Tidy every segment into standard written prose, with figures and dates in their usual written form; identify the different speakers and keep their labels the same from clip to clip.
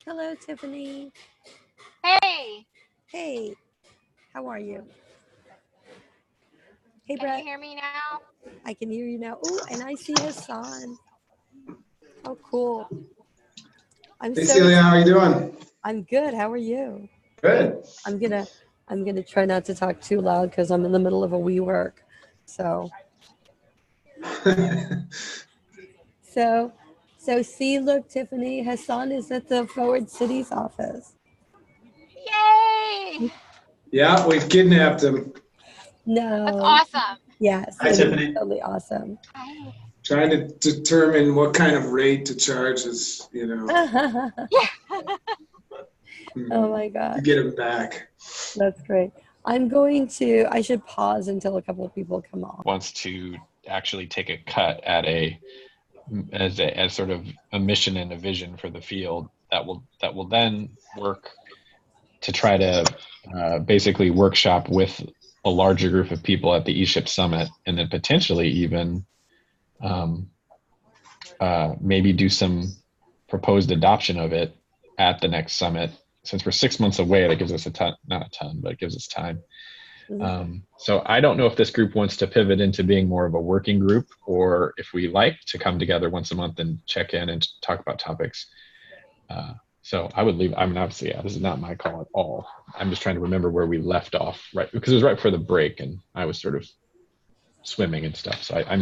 Speaker 1: Hello, Tiffany.
Speaker 2: Hey,
Speaker 1: Hey, how are you? Hey,
Speaker 2: can you
Speaker 1: Brett.
Speaker 2: hear me now?
Speaker 1: I can hear you now. Oh, and I see Hassan. Oh, cool. I'm
Speaker 3: Hey
Speaker 1: so
Speaker 3: Celia,
Speaker 1: ex-
Speaker 3: how are you doing?
Speaker 1: I'm good. How are you?
Speaker 3: Good.
Speaker 1: I'm gonna I'm gonna try not to talk too loud because I'm in the middle of a wee work. So so see, look, Tiffany, Hassan is at the Forward Cities office.
Speaker 2: Yay!
Speaker 3: Yeah, we've kidnapped him.
Speaker 2: That's
Speaker 1: No,
Speaker 2: awesome.
Speaker 1: yes,
Speaker 4: Hi,
Speaker 1: it is
Speaker 4: Tiffany.
Speaker 1: totally awesome.
Speaker 2: Hi.
Speaker 3: Trying to determine what kind of rate to charge us,
Speaker 1: Oh
Speaker 2: Yeah.
Speaker 1: my
Speaker 3: to
Speaker 1: gosh,
Speaker 3: get him back.
Speaker 1: that's great. I should pause until a couple of people come on.
Speaker 5: Wants to actually take a cut at as sort of a mission and a vision for the field that will then work to try to basically workshop with a larger group of people at the ESHIP summit, and then potentially even um, maybe do some proposed adoption of it at the next summit. Since we're 6 months away, that gives us not a ton, but it gives us time.
Speaker 1: Mhm.
Speaker 5: So I don't know if this group wants to pivot into being more of a working group, or if we like to come together once a month and check in and talk about topics. So I would leave. I mean, obviously, yeah, this is not my call at all. I'm just trying to remember where we left off, right? Because it was right before the break, and I was sort of swimming and stuff. So my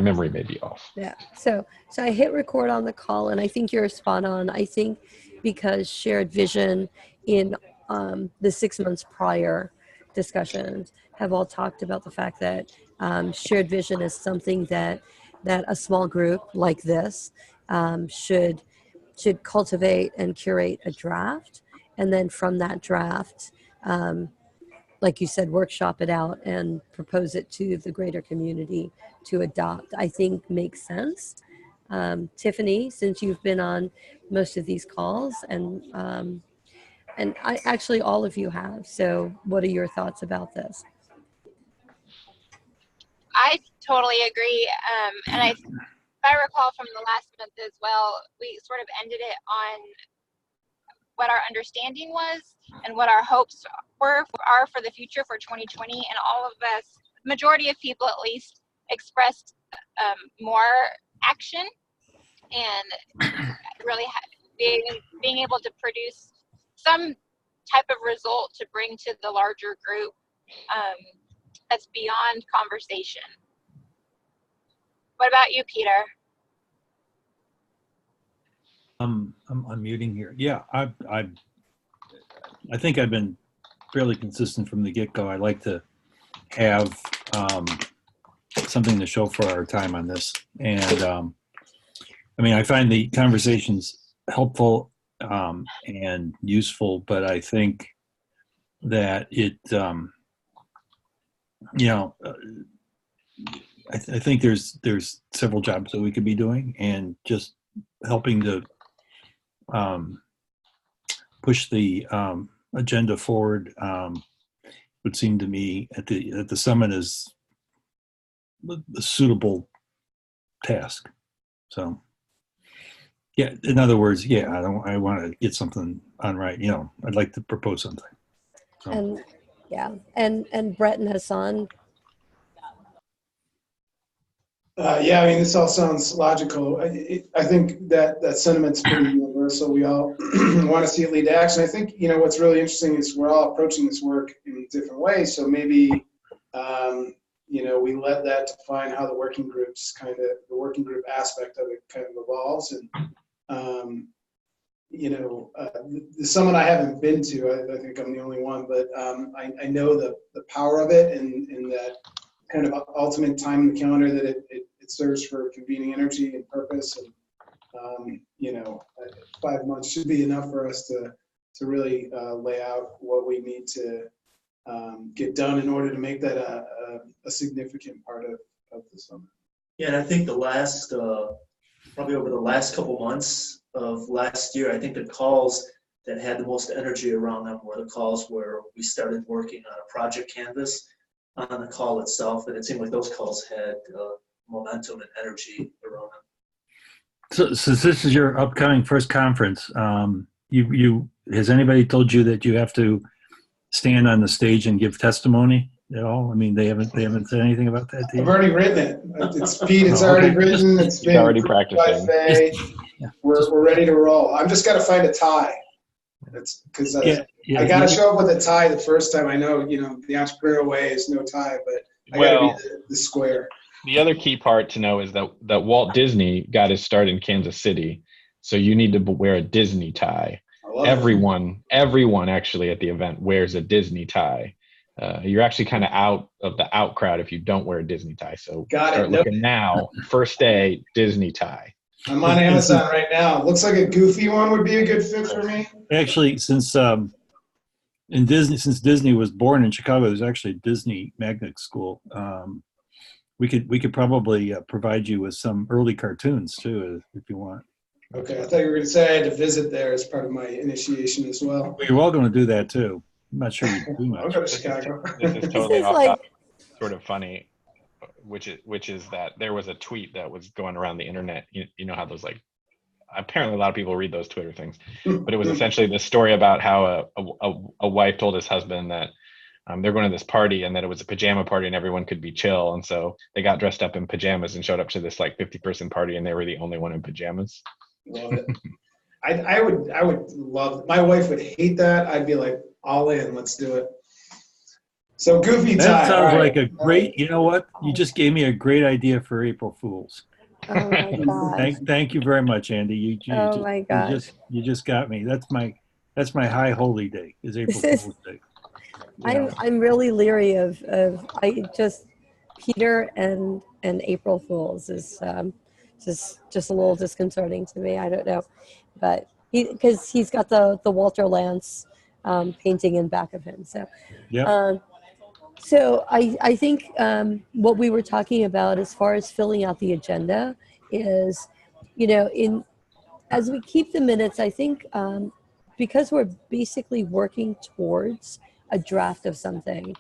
Speaker 5: memory may be off.
Speaker 1: Yeah. So I hit record on the call, and I think you're spot on. I think because shared vision in the 6 months prior discussions have all talked about the fact that shared vision is something that a small group like this should cultivate and curate a draft, and then from that draft, um, like you said, workshop it out and propose it to the greater community to adopt, I think makes sense. Tiffany, since you've been on most of these calls, and I actually all of you have. So, what are your thoughts about this?
Speaker 2: I totally agree. If I recall from the last month as well, we sort of ended it on what our understanding was and what our hopes are for the future for 2020. And all of us, majority of people at least, expressed more action and really being able to produce some type of result to bring to the larger group that's beyond conversation. What about you, Peter?
Speaker 4: I'm unmuting here. Yeah, I think I've been fairly consistent from the get-go. I like to have something to show for our time on this, and I mean, I find the conversations helpful and useful, but I think that it, you know, I think there's several jobs that we could be doing, and just helping to push the agenda forward would seem to me at the summit is a suitable task. So, yeah, in other words, yeah, I want to get something on right. I'd like to propose something. So.
Speaker 1: And yeah, and Brett and Hassan.
Speaker 3: Yeah, I mean, this all sounds logical. I think that sentiment's pretty universal. We all want to see it lead to action. I think, what's really interesting is we're all approaching this work in different ways. So maybe, we let that define how the working group aspect of it kind of evolves. And, the summit I haven't been to, I think I'm the only one, but I know the power of it and that kind of ultimate time in the calendar that it serves for convening energy and purpose. And 5 months should be enough for us to really lay out what we need to get done in order to make that a significant part of the summit.
Speaker 6: Yeah, and I think probably over the last couple months of last year, I think the calls that had the most energy around them were the calls where we started working on a project canvas on the call itself, and it seemed like those calls had momentum and energy around them.
Speaker 4: So since this is your upcoming first conference, has anybody told you that you have to stand on the stage and give testimony at all? I mean, they haven't said anything about that to
Speaker 3: I've
Speaker 4: you?
Speaker 3: already written it. It's Pete. It's
Speaker 4: Oh,
Speaker 3: already
Speaker 4: okay.
Speaker 3: written. It's
Speaker 5: He's
Speaker 3: been
Speaker 5: already
Speaker 3: approved by
Speaker 5: practicing.
Speaker 3: Faye.
Speaker 4: Yeah,
Speaker 3: We're ready to roll. I'm just got to find a tie. That's because I got to show up with a tie the first time. I know, the entrepreneurial way is no tie, but I got to be the square.
Speaker 5: The other key part to know is that Walt Disney got his start in Kansas City, so you need to wear a Disney tie.
Speaker 3: I love
Speaker 5: Everyone actually at the event wears a Disney tie. You're actually kind of out of the out crowd if you don't wear a Disney tie. So start looking now. First day, Disney tie.
Speaker 3: I'm on Amazon right now. Looks like a goofy one would be a good fit for me.
Speaker 4: Actually, since Disney was born in Chicago, there's actually a Disney magnet school. We could probably provide you with some early cartoons too, if you want.
Speaker 3: Okay, I thought you were going to say I had to visit there as part of my initiation as well.
Speaker 4: Well, you're all going to do that too. I'm not sure you do
Speaker 3: I'll
Speaker 4: much.
Speaker 3: go to Chicago.
Speaker 5: This is totally
Speaker 1: is
Speaker 5: off
Speaker 1: like-
Speaker 5: topic, sort of funny, which is that there was a tweet that was going around the internet. You know how those apparently a lot of people read those Twitter things, but it was essentially this story about how a wife told his husband that they're going to this party and that it was a pajama party and everyone could be chill, and so they got dressed up in pajamas and showed up to this 50-person party and they were the only one in pajamas.
Speaker 3: Love it. I would love. My wife would hate that. I'd be like, all in. Let's do it. So goofy tie.
Speaker 4: That sounds
Speaker 3: right.
Speaker 4: like a great. You know what? You just gave me a great idea for April Fools.
Speaker 1: Oh my gosh.
Speaker 4: Thank you very much, Andy. You just got me. That's my high holy day. Is April Fool's Day.
Speaker 1: I'm really leery of Peter and April Fools is just a little disconcerting to me. I don't know, but because he's got the Walter Lantz painting in back of him. So
Speaker 4: yeah.
Speaker 1: So I think what we were talking about as far as filling out the agenda is, as we keep the minutes, I think because we're basically working towards a draft of something,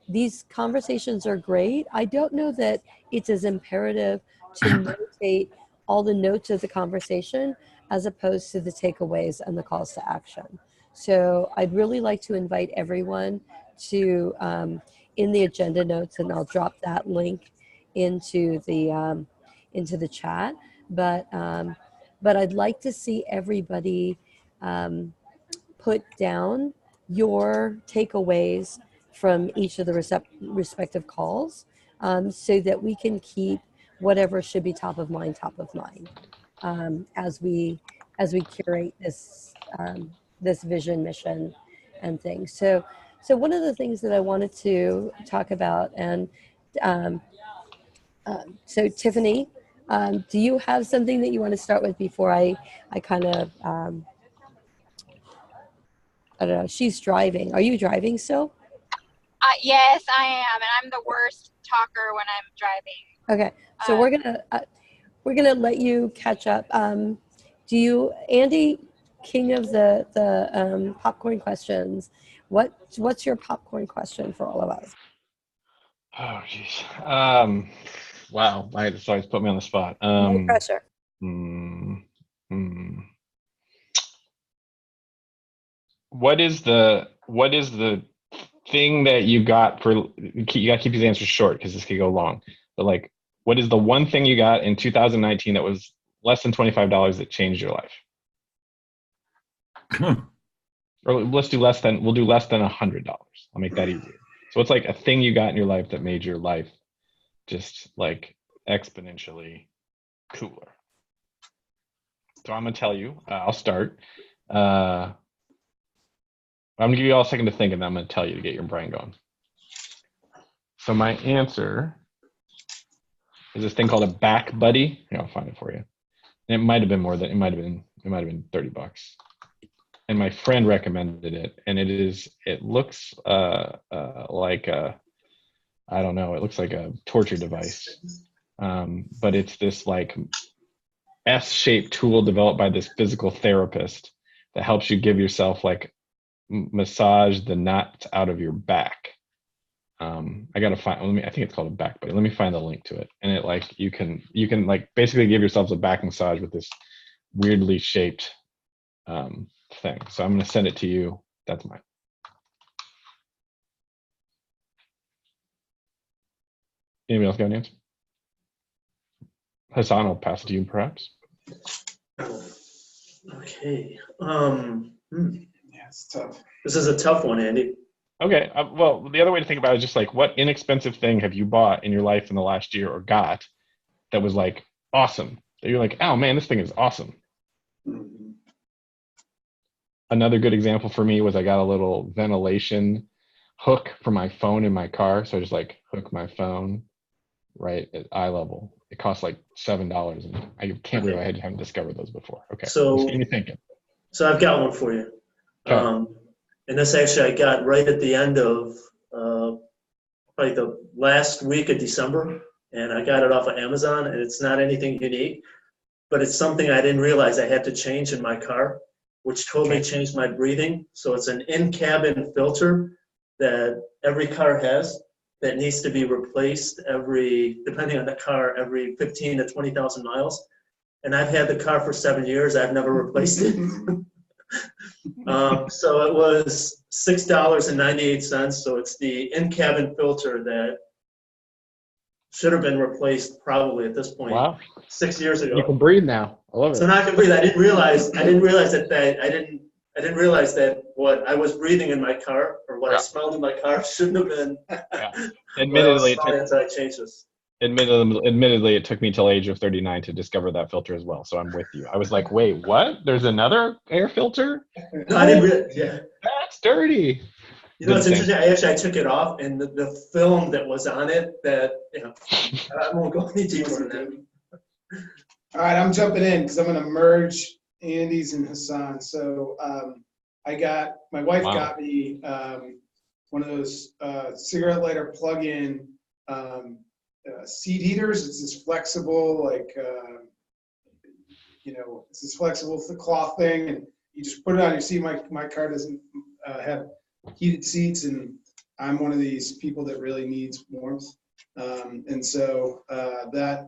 Speaker 1: these conversations are great. I don't know that it's as imperative to notate all the notes of the conversation as opposed to the takeaways and the calls to action. So I'd really like to invite everyone to in the agenda notes, and I'll drop that link into the chat. But I'd like to see everybody put down your takeaways from each of the respective calls, so that we can keep whatever should be top of mind as we curate this vision, mission, and things. So one of the things that I wanted to talk about, and so Tiffany, do you have something that you want to start with before I kind of, I don't know, she's driving. Are you driving still?
Speaker 2: Yes, I am, and I'm the worst talker when I'm driving.
Speaker 1: Okay, so we're gonna let you catch up. Do you, Andy, king of the popcorn questions? What's your popcorn question for all of us?
Speaker 5: Oh, geez. Wow. It's always put me on the spot.
Speaker 1: No pressure.
Speaker 5: What is the thing that you got for, you gotta keep these answers short because this could go long, but what is the one thing you got in 2019 that was less than $25 that changed your life? Or we'll do less than $100. I'll make that easier. So it's a thing you got in your life that made your life just exponentially cooler. So I'm gonna tell you, I'll start. I'm gonna give you all a second to think, and then I'm gonna tell you to get your brain going. So my answer is this thing called a back buddy. Here, I'll find it for you. And it might have been more than, it might have been $30. And my friend recommended it, and it looks like I don't know, it looks like a torture device. But it's this S-shaped tool developed by this physical therapist that helps you give yourself massage the knots out of your back. I gotta find, I think it's called a back buddy. Let me find the link to it. And it you can basically give yourselves a back massage with this weirdly shaped thing. So I'm going to send it to you. That's mine. Anybody else got an answer? Hassan, I'll pass it to you perhaps.
Speaker 6: Okay.
Speaker 3: Yeah, it's tough.
Speaker 6: This is a tough one, Andy.
Speaker 5: Okay. Well, the other way to think about it is just like, what inexpensive thing have you bought in your life in the last year or got that was like awesome? That you're like, oh man, this thing is awesome.
Speaker 3: Mhm.
Speaker 5: Another good example for me was I got a little ventilation hook for my phone in my car. So I just like hook my phone right at eye level. It costs like $7, and I can't believe I hadn't discovered those before. Okay,
Speaker 6: So-
Speaker 5: just get me thinking.
Speaker 6: So I've got one for you.
Speaker 5: Okay.
Speaker 6: And this actually I got right at the end of probably the last week of December, and I got it off of Amazon, and it's not anything unique, but it's something I didn't realize I had to change in my car, which totally changed my breathing. So it's an in-cabin filter that every car has that needs to be replaced depending on the car, every 15 to 20,000 miles. And I've had the car for 7 years. I've never replaced it. So it was $6.98. So it's the in-cabin filter that should have been replaced probably at this point
Speaker 5: Wow.
Speaker 6: 6 years
Speaker 5: You can
Speaker 6: ago.
Speaker 5: breathe now. I love it.
Speaker 6: So now I can breathe. I didn't realize I didn't realize that what I was breathing in my car or what I smelled in my car shouldn't have been.
Speaker 5: Admittedly,
Speaker 6: until I changed this.
Speaker 5: Admittedly, it took me till age of 39 to discover that filter as well. So I'm with you. I was like, wait, what? There's another air filter?
Speaker 6: No, I didn't. Yeah.
Speaker 5: That's dirty.
Speaker 6: You know, it's interesting. I took it off, and the film that was on it, I won't go any deeper than that.
Speaker 3: All right, I'm jumping in because I'm going to merge Andy's and Hassan. So my wife got me one of those cigarette lighter plug-in seat heaters. It's this flexible, it's this flexible cloth thing, and you just put it on your seat. My car doesn't have heated seats, and I'm one of these people that really needs warmth. And so that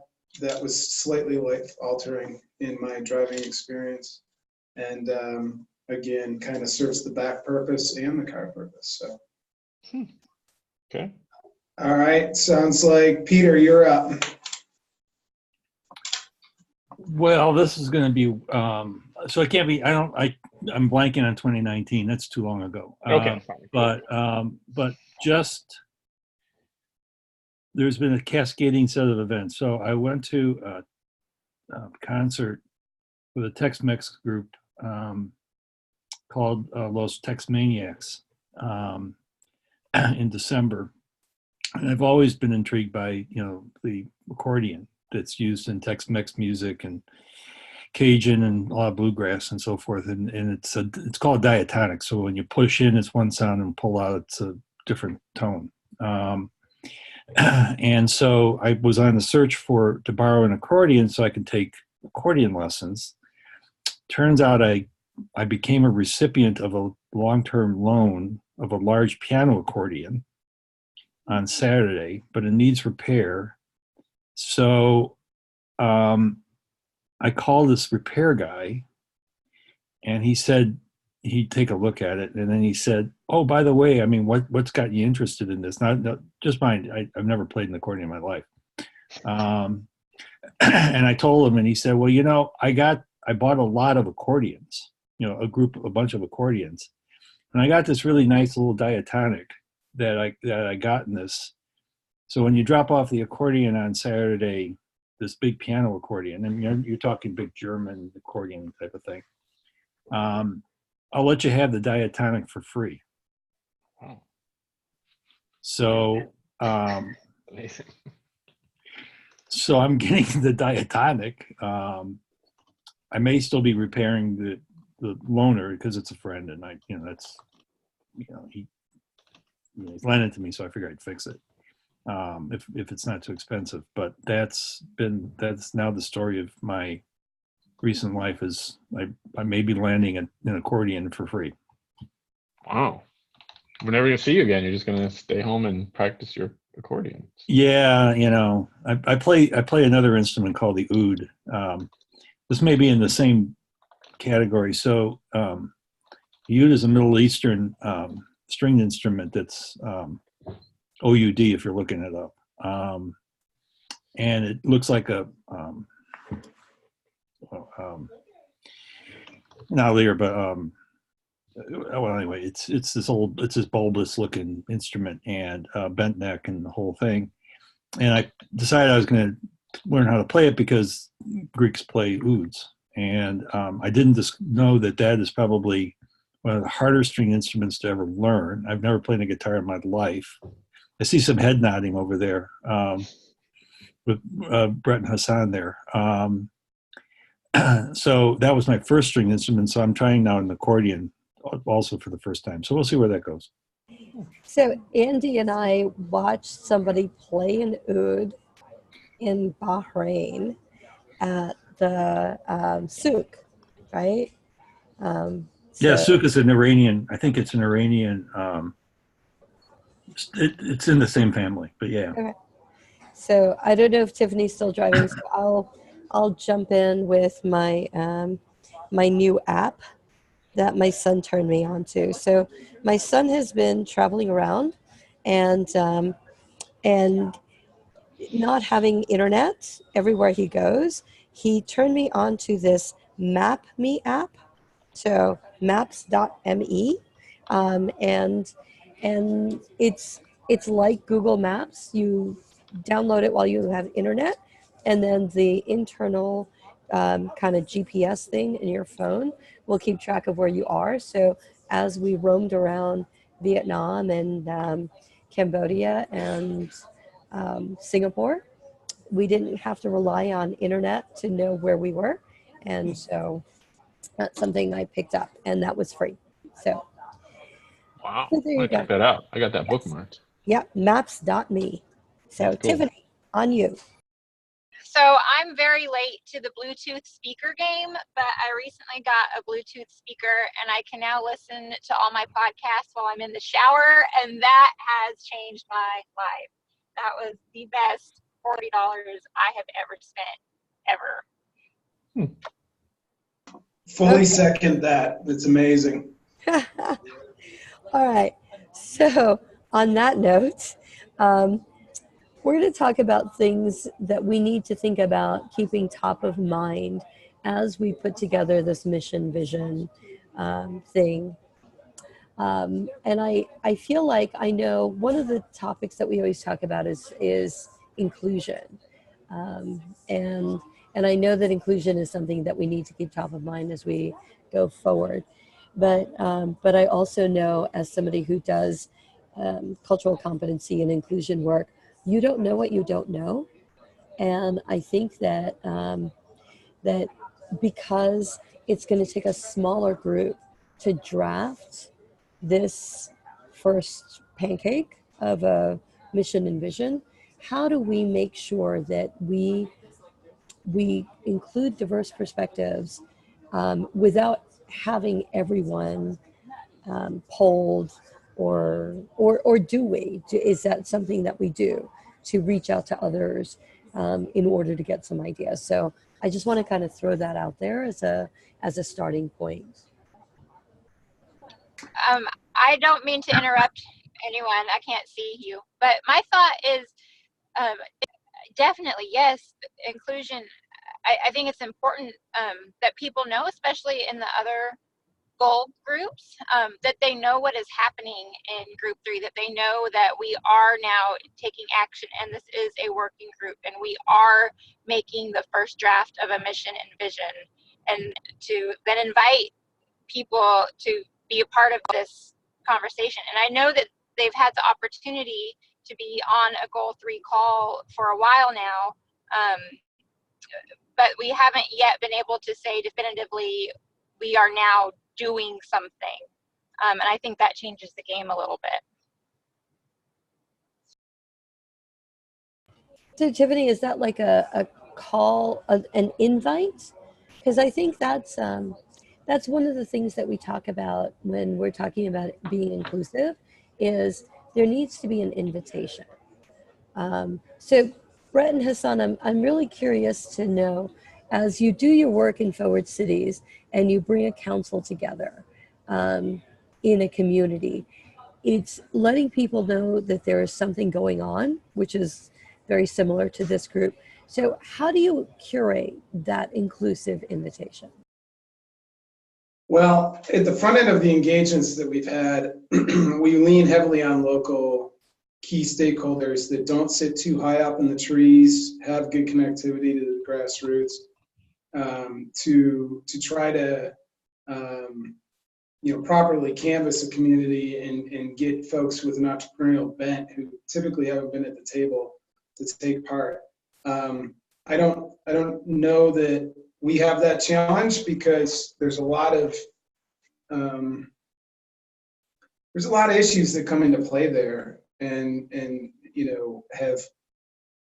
Speaker 3: was slightly life-altering in my driving experience. And again, kind of serves the back purpose and the car purpose. So.
Speaker 5: Okay.
Speaker 3: All right. Sounds like Peter, you're up.
Speaker 4: Well, this is going to be, so it can't be, I'm blanking on 2019. That's too long ago.
Speaker 5: Okay.
Speaker 4: But just, there's been a cascading set of events. So I went to a concert with a Tex-Mex group called Los Tex-Maniacs in December. And I've always been intrigued by, the accordion that's used in Tex-Mex music and Cajun and a lot of bluegrass and so forth. And it's called diatonic. So when you push in, it's one sound, and pull out, it's a different tone. And so I was on the search to borrow an accordion so I could take accordion lessons. Turns out I became a recipient of a long-term loan of a large piano accordion on Saturday, but it needs repair. So I called this repair guy, and he said he'd take a look at it. And then he said, oh, by the way, what's got you interested in this? Not just mind, I've never played an accordion in my life. And I told him, and he said, well, I bought a lot of accordions, a bunch of accordions. And I got this really nice little diatonic that I got in this. So when you drop off the accordion on Saturday, this big piano accordion, and you're talking big German accordion type of thing, I'll let you have the diatonic for free.
Speaker 5: Wow.
Speaker 4: So,
Speaker 5: Amazing.
Speaker 4: so I'm getting the diatonic. I may still be repairing the loaner because it's a friend, and he's lent it to me, so I figured I'd fix it if it's not too expensive. But that's now the story of my recent life. Is I may be landing an accordion for free.
Speaker 5: Wow. We're never gonna see you again. You're just gonna stay home and practice your accordion.
Speaker 4: Yeah, I play another instrument called the oud. This may be in the same category. So oud is a Middle Eastern stringed instrument that's OUD if you're looking it up. And it looks like a not lyre, but well, anyway, it's this bulbous looking instrument and bent neck and the whole thing. And I decided I was going to learn how to play it because Greeks play ouds, and I didn't just know that is probably one of the harder string instruments to ever learn. I've never played a guitar in my life. I see some head nodding over there with Brett and Hassan there. So that was my first string instrument. So I'm trying now an accordion also for the first time. So we'll see where that goes.
Speaker 1: So Andy and I watched somebody play an oud in Bahrain at the souk, right?
Speaker 4: Yeah, souk is an Iranian. I think it's an Iranian. It's in the same family, but yeah.
Speaker 1: Okay. So I don't know if Tiffany's still driving. So I'll jump in with my my new app that my son turned me on to. So my son has been traveling around and not having internet everywhere he goes. He turned me on to this Map Me app. So maps.me, and it's like Google Maps. You download it while you have internet, and then the internal kind of GPS thing in your phone will keep track of where you are. So as we roamed around Vietnam and Cambodia and Singapore, we didn't have to rely on internet to know where we were, and so that's something I picked up, and that was free. So
Speaker 5: Wow.
Speaker 1: so there you go.
Speaker 5: Check that out. I got that bookmarked.
Speaker 1: Yeah, maps.me. So
Speaker 5: That's cool.
Speaker 1: Tiffany, on you.
Speaker 2: So I'm very late to the Bluetooth speaker game, but I recently got a Bluetooth speaker and I can now listen to all my podcasts while I'm in the shower, and that has changed my life. That was the best $40 I have ever spent, ever.
Speaker 3: Fully second that. That's amazing.
Speaker 1: All right. So on that note, we're going to talk about things that we need to think about keeping top of mind as we put together this mission vision thing. And I feel like I know one of the topics that we always talk about is inclusion. And I know that inclusion is something that we need to keep top of mind as we go forward. But I also know, as somebody who does cultural competency and inclusion work, you don't know what you don't know. And I think that that because it's going to take a smaller group to draft this first pancake of a mission and vision, how do we make sure that we include diverse perspectives without having everyone polled, or do we? Is that something that we do to reach out to others in order to get some ideas? So I just want to kind of throw that out there as a starting point.
Speaker 2: I don't mean to interrupt anyone. I can't see you, but my thought is definitely yes, inclusion. I think it's important that people know, especially in the other goal groups, that they know what is happening in group 3, that they know that we are now taking action and this is a working group and we are making the first draft of a mission and vision, and to then invite people to be a part of this conversation. And I know that they've had the opportunity to be on a goal 3 call for a while now, but we haven't yet been able to say definitively we are now doing something. And I think that changes the game a little bit.
Speaker 1: So Tiffany, is that like a call, an invite? Because I think that's one of the things that we talk about when we're talking about being inclusive, is there needs to be an invitation. So Brett and Hassan, I'm really curious to know, as you do your work in Forward Cities and you bring a council together in a community, it's letting people know that there is something going on, which is very similar to this group. So how do you curate that inclusive invitation?
Speaker 3: Well, at the front end of the engagements that we've had, we lean heavily on local key stakeholders that don't sit too high up in the trees, have good connectivity to the grassroots, to try to properly canvass a community and get folks with an entrepreneurial bent who typically haven't been at the table to take part. I don't know that we have that challenge because there's a lot of issues that come into play there and have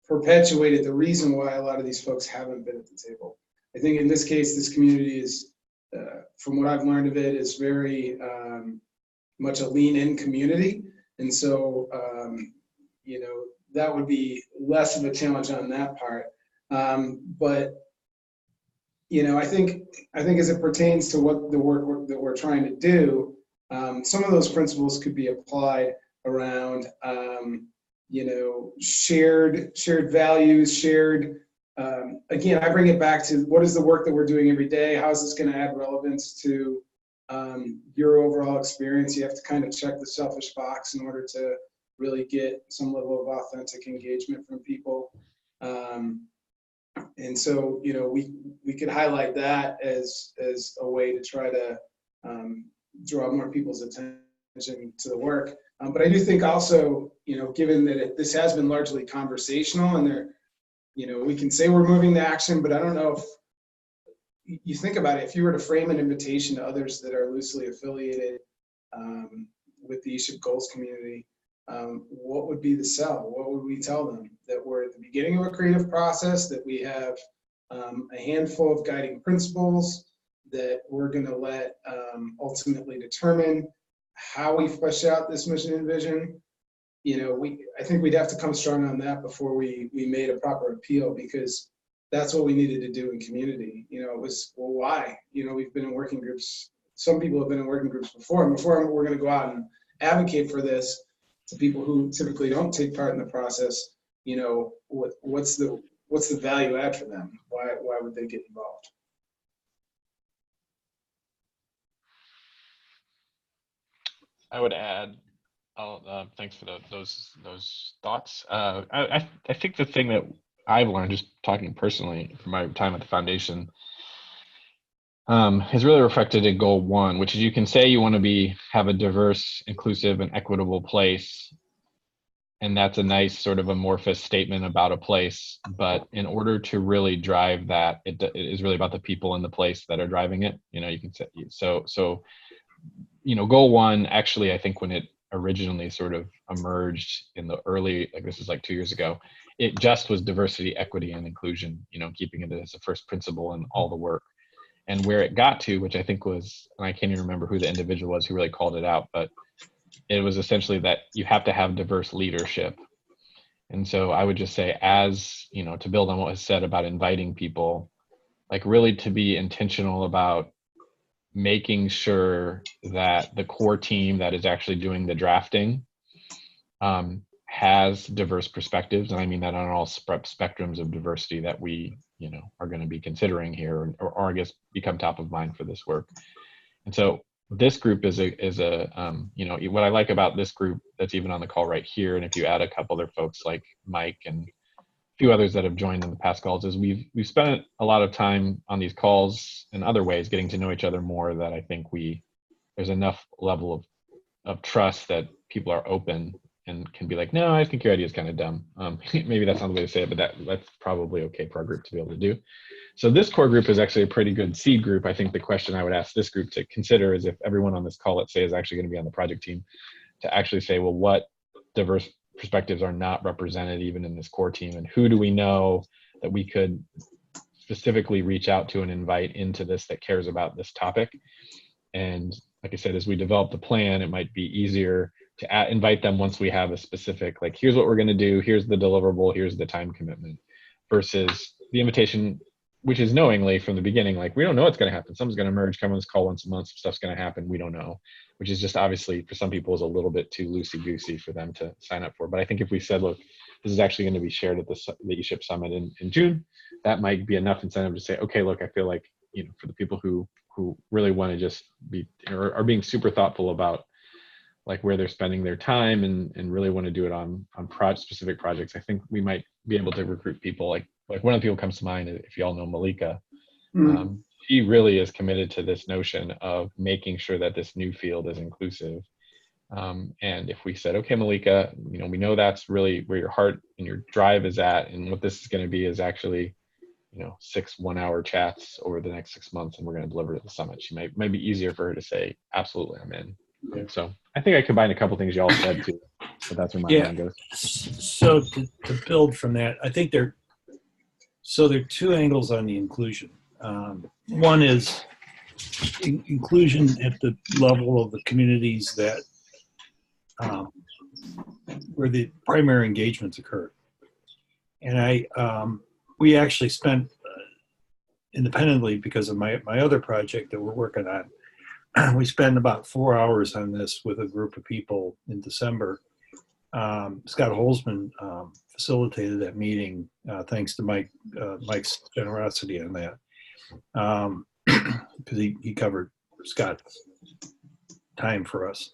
Speaker 3: perpetuated the reason why a lot of these folks haven't been at the table. I think in this case, this community is, from what I've learned of it, is very much a lean-in community, and so that would be less of a challenge on that part. But I think as it pertains to what the work that we're trying to do, some of those principles could be applied around shared values, shared. Again, I bring it back to what is the work that we're doing every day? How is this going to add relevance to your overall experience? You have to kind of check the selfish box in order to really get some level of authentic engagement from people. And so, we could highlight that as a way to try to draw more people's attention to the work. But I do think also, given that this has been largely conversational, and we can say we're moving to action, but I don't know if you think about it, if you were to frame an invitation to others that are loosely affiliated with the ESHIP goals community, what would be the sell? What would we tell them? That we're at the beginning of a creative process, that we have a handful of guiding principles that we're going to let ultimately determine how we flesh out this mission and vision. I think we'd have to come strong on that before we made a proper appeal, because that's what we needed to do in community. It was, well, why? We've been in working groups. Some people have been in working groups before, and before we're going to go out and advocate for this to people who typically don't take part in the process, what's the value add for them? Why would they get involved?
Speaker 5: I would add, thanks for those thoughts. I think the thing that I've learned, just talking personally from my time at the foundation, is really reflected in goal 1, which is you can say you want to have a diverse, inclusive, and equitable place, and that's a nice sort of amorphous statement about a place. But in order to really drive that, it is really about the people in the place that are driving it. You can say so. Goal 1, actually, I think when it originally sort of emerged in the early, this is like 2 years ago, it just was diversity, equity, and inclusion, keeping it as a first principle in all the work. And where it got to, which I think was, and I can't even remember who the individual was who really called it out, but it was essentially that you have to have diverse leadership. And so I would just say, as, to build on what was said about inviting people, really to be intentional about making sure that the core team that is actually doing the drafting has diverse perspectives. And I mean that on all spectrums of diversity that we, are going to be considering here, or I guess become top of mind for this work. And so this group is what I like about this group that's even on the call right here, and if you add a couple other folks like Mike and a few others that have joined in the past calls, is we've spent a lot of time on these calls in other ways getting to know each other more, that I think there's enough level of trust that people are open and can be like, no, I think your idea is kind of dumb. Maybe that's not the way to say it, but that's probably okay for our group to be able to do. So this core group is actually a pretty good seed group. I think the question I would ask this group to consider is, if everyone on this call, let's say, is actually going to be on the project team, to actually say, well, what diverse perspectives are not represented even in this core team, and who do we know that we could specifically reach out to and invite into this that cares about this topic. And like I said, as we develop the plan, it might be easier to invite them once we have a specific, here's what we're going to do, here's the deliverable, here's the time commitment, versus the invitation which is knowingly from the beginning, like, we don't know what's going to happen. Something's going to emerge, come on this call once a month, some stuff's going to happen. We don't know, which is just obviously for some people is a little bit too loosey-goosey for them to sign up for. But I think if we said, look, this is actually going to be shared at the ESHIP summit in June, that might be enough incentive to say, okay, look, I feel like, for the people who really want to just be, or are being super thoughtful about like where they're spending their time and really want to do it on specific projects, I think we might be able to recruit people. Like one of the people comes to mind, if you all know Malika, she really is committed to this notion of making sure that this new field is inclusive. And if we said, okay, Malika, we know that's really where your heart and your drive is at, and what this is going to be is actually, 6 1-hour chats over the next 6 months, and we're going to deliver at the summit. She might be easier for her to say, absolutely, I'm in. Yeah. So I think I combined a couple things y'all said too, but that's where my mind goes.
Speaker 4: So to build from that, I think there are two angles on the inclusion. One is inclusion at the level of the communities that where the primary engagements occur. And we actually spent independently, because of my other project that we're working on, we spent about 4 hours on this with a group of people in December. Scott Holzman facilitated that meeting, thanks to Mike's generosity on that, because he covered Scott's time for us.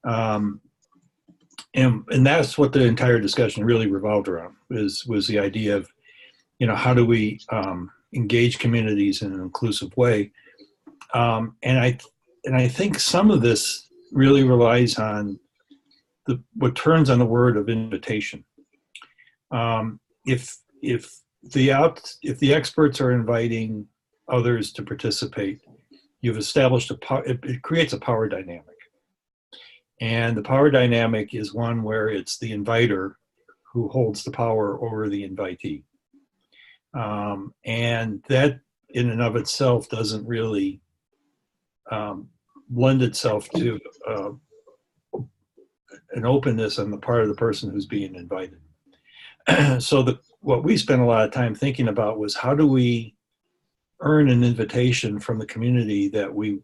Speaker 4: And that's what the entire discussion really revolved around, was the idea of, how do we engage communities in an inclusive way? And I think some of this really relies on what turns on the word of invitation. If the experts are inviting others to participate, you've established it creates a power dynamic. And the power dynamic is one where it's the inviter who holds the power over the invitee. And that in and of itself doesn't really lend itself to an openness on the part of the person who's being invited. So what we spent a lot of time thinking about was, how do we earn an invitation from the community that we're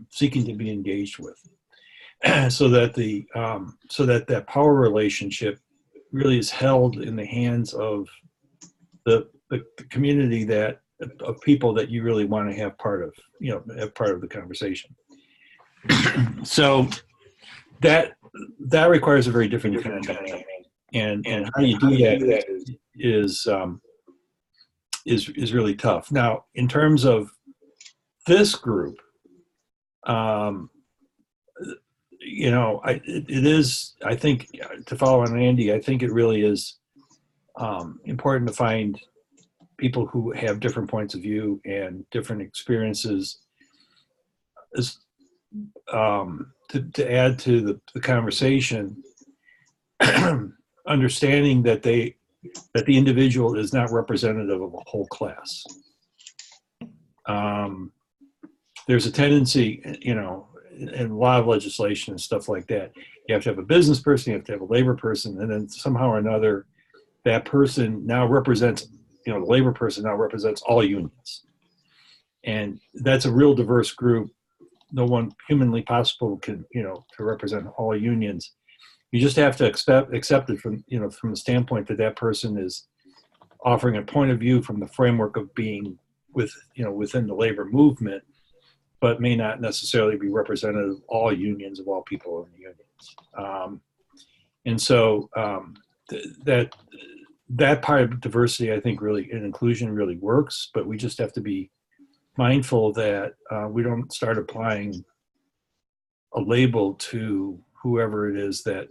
Speaker 4: seeking to be engaged with, so that that power relationship really is held in the hands of the community of people that you really want to have part of, have part of the conversation. So that requires a very different kind of dynamic, and how you do that is really tough. Now, in terms of this group, it is, I think, to follow on Andy, I think it really is important to find people who have different points of view and different experiences, to add to the conversation, understanding that the individual is not representative of a whole class. There's a tendency, in a lot of legislation and stuff like that, you have to have a business person, you have to have a labor person, and then somehow or another, that person now represents, the labor person now represents all unions. And that's a real diverse group. No one humanly possible can, to represent all unions. You just have to accept it from the standpoint that person is offering a point of view from the framework of being within the labor movement, but may not necessarily be representative of all unions, of all people in the unions. And so that part of diversity, I think, really, and inclusion really works, but we just have to be mindful that we don't start applying a label to whoever it is that,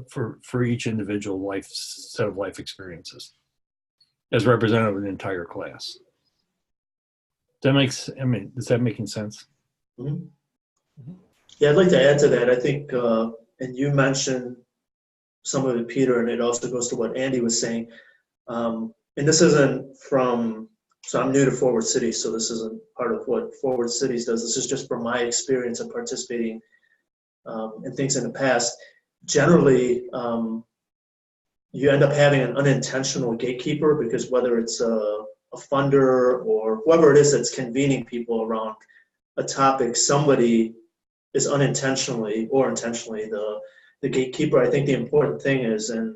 Speaker 4: for each individual set of life experiences as representative of an entire class. Is that making sense?
Speaker 6: Mm-hmm. Yeah, I'd like to add to that. I think, and you mentioned some of it, Peter, and it also goes to what Andy was saying. And this isn't so I'm new to Forward Cities, so this isn't part of what Forward Cities does. This is just from my experience of participating in things in the past. Generally, you end up having an unintentional gatekeeper, because whether it's a funder or whoever it is that's convening people around a topic, somebody is unintentionally or intentionally the gatekeeper. I think the important thing is, and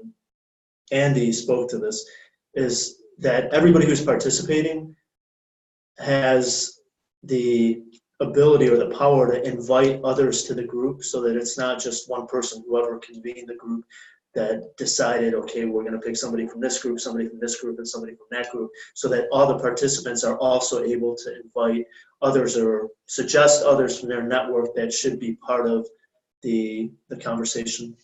Speaker 6: Andy spoke to this, is that everybody who's participating has the ability or the power to invite others to the group, so that it's not just one person, whoever convened the group, that decided, okay, we're going to pick somebody from this group, somebody from this group, and somebody from that group, so that all the participants are also able to invite others or suggest others from their network that should be part of the conversation.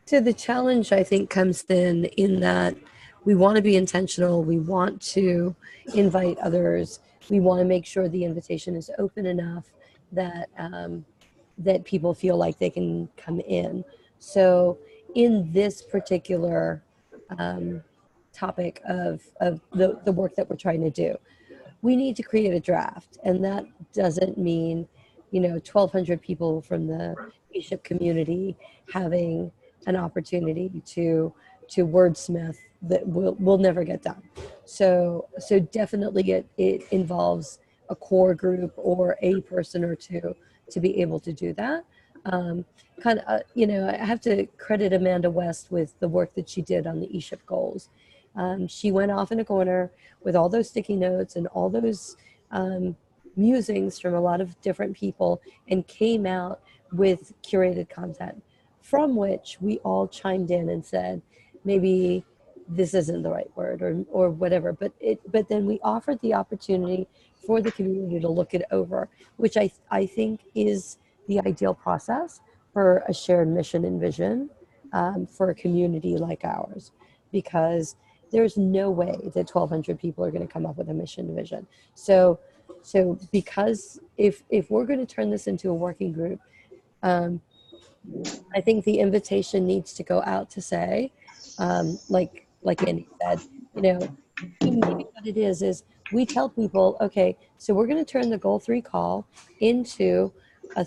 Speaker 1: So the challenge, I think, comes in that we want to be intentional. We want to invite others. We want to make sure the invitation is open enough that that people feel like they can come in. So in this particular topic of the work that we're trying to do, we need to create a draft, and that doesn't mean 1,200 people from the ESHIP community having an opportunity to wordsmith that will never get done. So definitely it involves a core group or a person or two to be able to do that. I have to credit Amanda West with the work that she did on the ESHIP goals. She went off in a corner with all those sticky notes and all those musings from a lot of different people, and came out with curated content from which we all chimed in and said, maybe this isn't the right word or whatever. But then we offered the opportunity for the community to look it over, which I think is the ideal process for a shared mission and vision for a community like ours, because there's no way that 1,200 people are going to come up with a mission and vision. So because if we're going to turn this into a working group, I think the invitation needs to go out to say, like Andy said, maybe what it is we tell people, okay, so we're going to turn the Goal 3 call into a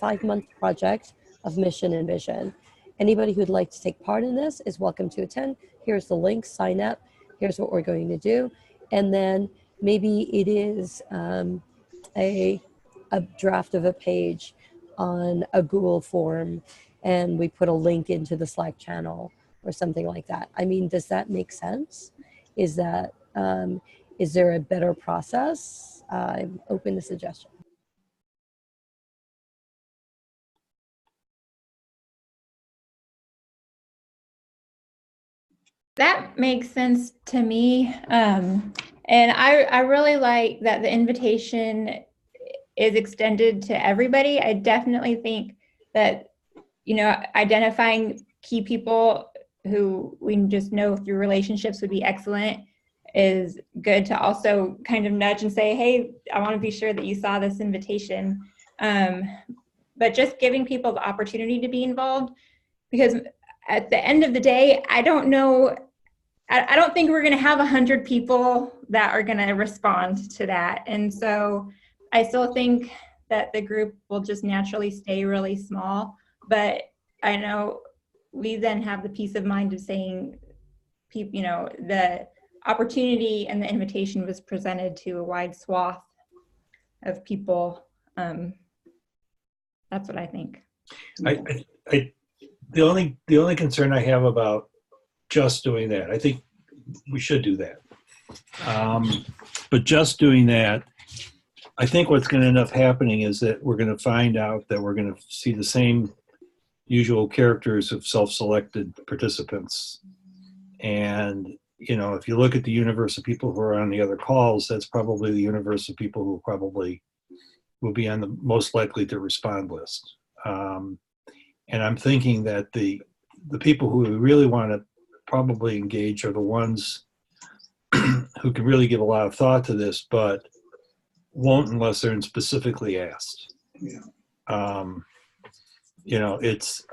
Speaker 1: 5-month project of mission and vision. Anybody who'd like to take part in this is welcome to attend. Here's the link, sign up. Here's what we're going to do. And then maybe it is a draft of a page on a Google form, and we put a link into the Slack channel or something like that. I mean, does that make sense? Is there a better process? I'm open to suggestion.
Speaker 2: That makes sense to me. And I really like that the invitation is extended to everybody. I definitely think that, identifying key people who we just know through relationships would be excellent is good to also kind of nudge and say, hey, I want to be sure that you saw this invitation. But just giving people the opportunity to be involved, because at the end of the day, I don't think we're going to have 100 people that are going to respond to that. And so I still think that the group will just naturally stay really small. But I know we then have the peace of mind of saying, the opportunity and the invitation was presented to a wide swath of people. That's what I think.
Speaker 4: The only concern I have about just doing that, I think we should do that. But just doing that, I think what's going to end up happening is that we're going to find out that we're going to see the same usual characters of self-selected participants. And, if you look at the universe of people who are on the other calls, that's probably the universe of people who probably will be on the most likely to respond list. And I'm thinking that the people who we really want to probably engage are the ones who can really give a lot of thought to this, but won't unless they're specifically asked.
Speaker 3: Yeah.
Speaker 4: It's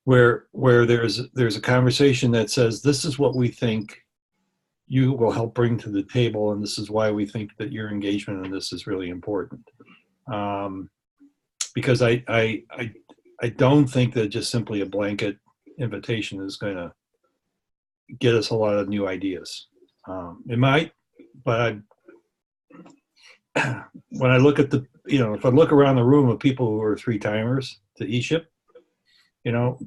Speaker 4: where there's a conversation that says, this is what we think you will help bring to the table, and this is why we think that your engagement in this is really important. because I don't think that just simply a blanket invitation is going to get us a lot of new ideas. It might, but when I look at if I look around the room of people who are 3-timers to ESHIP,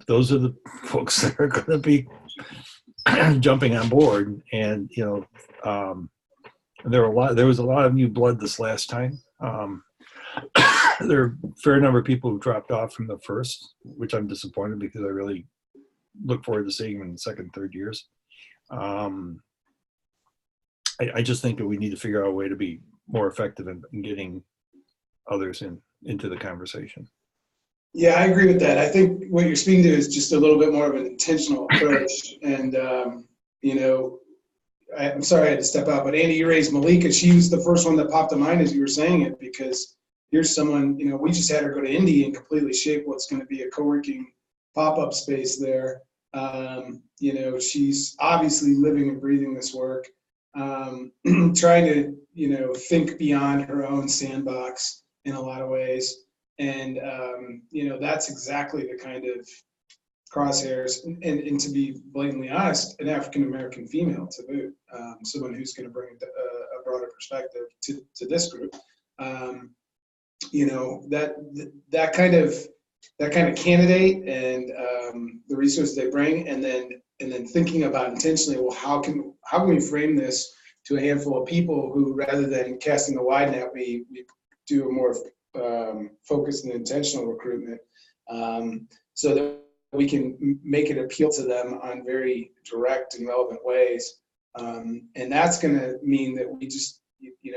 Speaker 4: those are the folks that are going to be jumping on board. And, there was a lot of new blood this last time. There are a fair number of people who dropped off from the first, which I'm disappointed because I really look forward to seeing them in the second, third years. I just think that we need to figure out a way to be more effective in getting others into the conversation.
Speaker 3: Yeah, I agree with that. I think what you're speaking to is just a little bit more of an intentional approach. And, I'm sorry I had to step out, but Andy, you raised Malika. She was the first one that popped to mind as you were saying it, because here's someone, we just had her go to Indy and completely shape what's going to be a co-working pop-up space there. She's obviously living and breathing this work, trying to, think beyond her own sandbox in a lot of ways. And, that's exactly the kind of crosshairs, and to be blatantly honest, an African-American female to boot, someone who's going to bring a broader perspective to this group. That kind of candidate and the resources they bring, and then thinking about intentionally, well, how can we frame this to a handful of people who, rather than casting the wide net, we do a more focused and intentional recruitment, so that we can make it appeal to them on very direct and relevant ways. And that's going to mean that we just,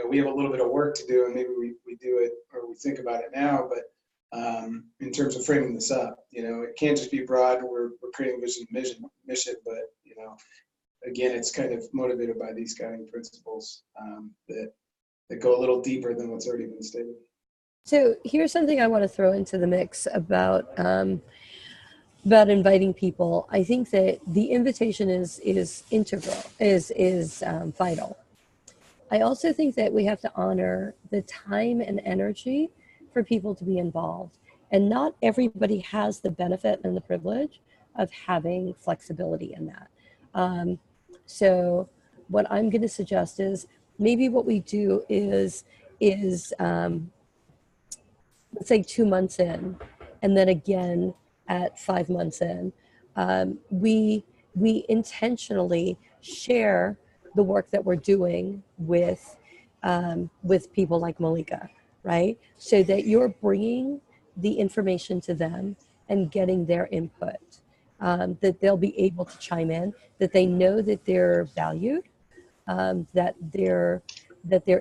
Speaker 3: we have a little bit of work to do, and maybe we do it, or we think about it now, but in terms of framing this up, it can't just be broad. We're creating vision and mission, but, again, it's kind of motivated by these guiding principles that go a little deeper than what's already been stated.
Speaker 1: So here's something I want to throw into the mix about inviting people. I think that the invitation is integral, is vital. I also think that we have to honor the time and energy for people to be involved. And not everybody has the benefit and the privilege of having flexibility in that. So what I'm going to suggest is maybe what we do is let's say 2 months in, and then again at 5 months in, we intentionally share the work that we're doing with people like Malika, right? So that you're bringing the information to them and getting their input, that they'll be able to chime in, that they know that they're valued, that their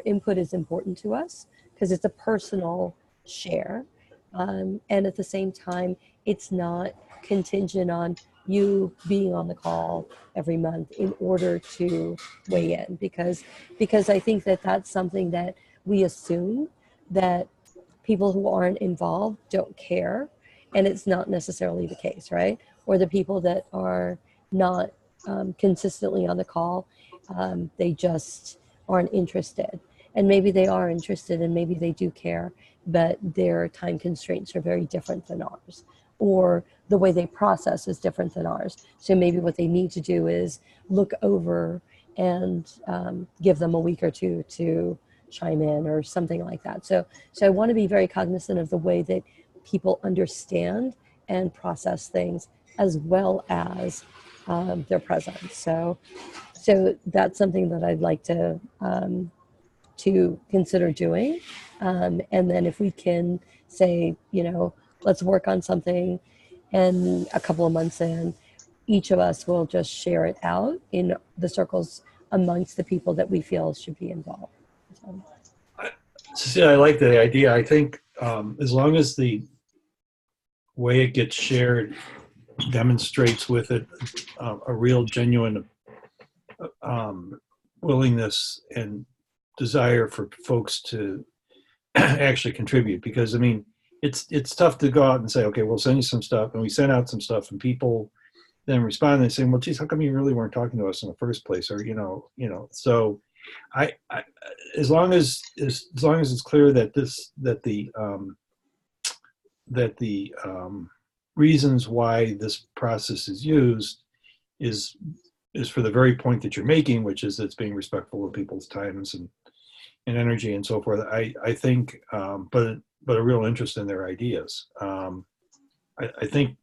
Speaker 1: input is important to us because it's a personal share. And at the same time, it's not contingent on you being on the call every month in order to weigh in, because I think that that's something that we assume that people who aren't involved don't care, and it's not necessarily the case, right? Or the people that are not consistently on the call, they just aren't interested. And maybe they are interested and maybe they do care, but their time constraints are very different than ours, or the way they process is different than ours. So maybe what they need to do is look over and give them a week or two to chime in or something like that. So I want to be very cognizant of the way that people understand and process things, as well as their presence. So that's something that I'd like to consider doing. And then if we can say, let's work on something, and a couple of months in, each of us will just share it out in the circles amongst the people that we feel should be involved.
Speaker 4: So I like the idea. I think as long as the way it gets shared demonstrates with it a real genuine willingness and desire for folks to actually contribute, because I mean, it's tough to go out and say, okay, we'll send you some stuff, and we send out some stuff, and people then respond and say, well, geez, how come you really weren't talking to us in the first place? Or so I as long as it's clear that the the reasons why this process is used is for the very point that you're making, which is it's being respectful of people's times and energy and so forth. I think, but a real interest in their ideas. I think